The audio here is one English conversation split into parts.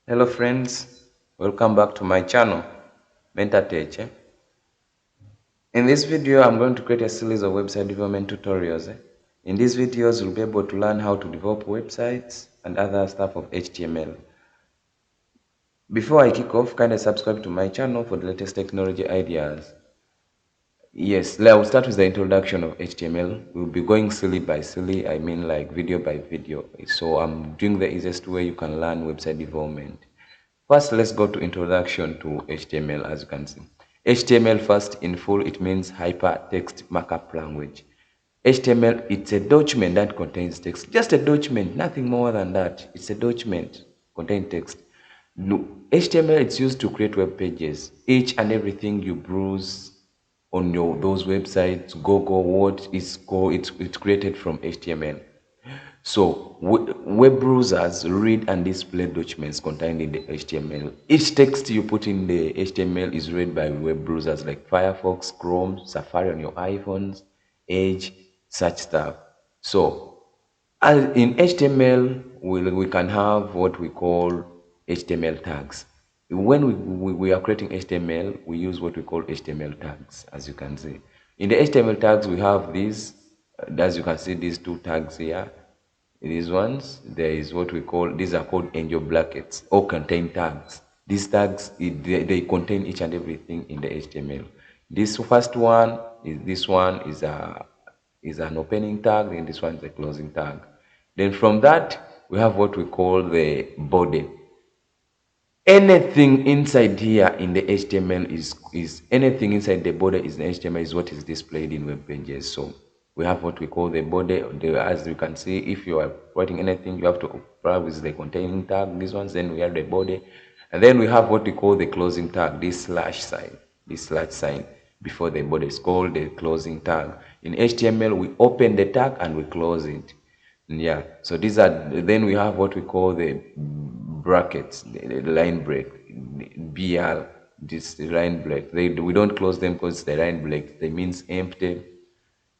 Hello friends, welcome back to my channel, MentorTech. In this video, I'm going to create a series of website development tutorials. In these videos, you'll be able to learn how to develop websites and other stuff of HTML. Before I kick off, kindly subscribe to my channel for the latest technology ideas. Yes, I will start with the introduction of HTML. We'll be going silly by silly, I mean like video by video. So I'm doing the easiest way you can learn website development. First, let's go to introduction to HTML. As you can see, HTML first in full, it means hypertext markup language. HTML, it's a document that contains text, just a document, nothing more than that. It's a document contain text. No, HTML, it's used to create web pages. Each and everything you browse on those websites, Google, what is called, it's created from HTML. So web browsers read and display documents contained in the HTML. Each text you put in the HTML is read by web browsers like Firefox, Chrome, Safari on your iPhones, Edge, such stuff. So as in HTML, we can have what we call HTML tags. When we are creating HTML, we use what we call HTML tags, as you can see. In the HTML tags, we have these, as you can see, these two tags here. These ones, there is what we call, these are called angel brackets or contain tags. These tags, they contain each and everything in the HTML. This first one is an opening tag, and this one is a closing tag. Then from that, we have what we call the body. Anything inside here in the HTML is anything inside the body is in HTML is what is displayed in web pages. So we have what we call the body. As you can see, if you are writing anything, you have to apply with the containing tag. These ones, then we have the body, and then we have what we call the closing tag. This slash sign before the body is called the closing tag. In HTML, we open the tag and we close it. Yeah, so these are, then we have what we call the brackets, the line break, BL, this line break. We don't close them because the line break, they means empty.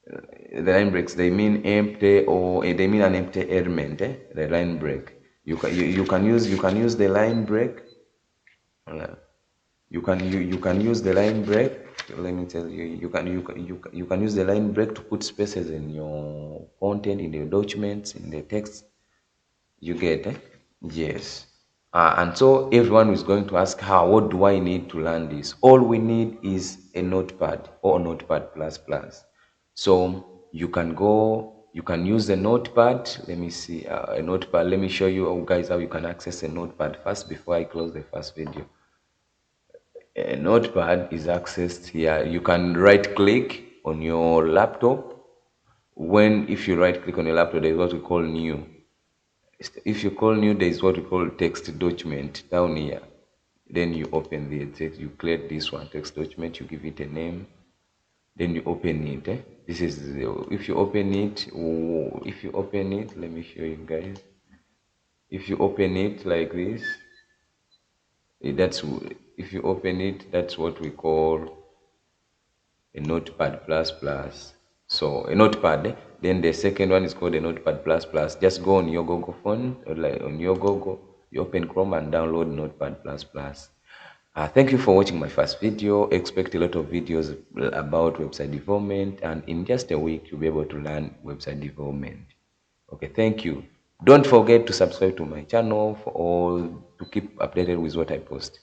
The line breaks, they mean empty, or they mean an empty element. The line break. You can use the line break. Uh, you can use the line break. Let me tell you, you can use the line break to put spaces in your content, in the documents, in the text. You get, yes. And so everyone is going to ask, how, what do I need to learn this? All we need is a notepad or notepad plus plus. So you can use the notepad. Let me see, a notepad. Let me show you guys how you can access a notepad first before I close the first video. A notepad is accessed here. You can right click on your laptop. If you right click on your laptop, there is what we call new. If you call new, there is what we call text document down here. Then you open the text, you create this one text document, you give it a name, then you open it. This is if you open it. Let me show you guys. If you open it like this, that's if you open it, that's what we call a notepad plus plus. So a notepad, then the second one is called a notepad plus plus. Just go on your Google phone, or like on your Google, you open Chrome and download notepad plus plus. Thank you for watching my first video. Expect a lot of videos about website development, and in just a week you'll be able to learn website development. Okay, thank you. Don't forget to subscribe to my channel for all to keep updated with what I post.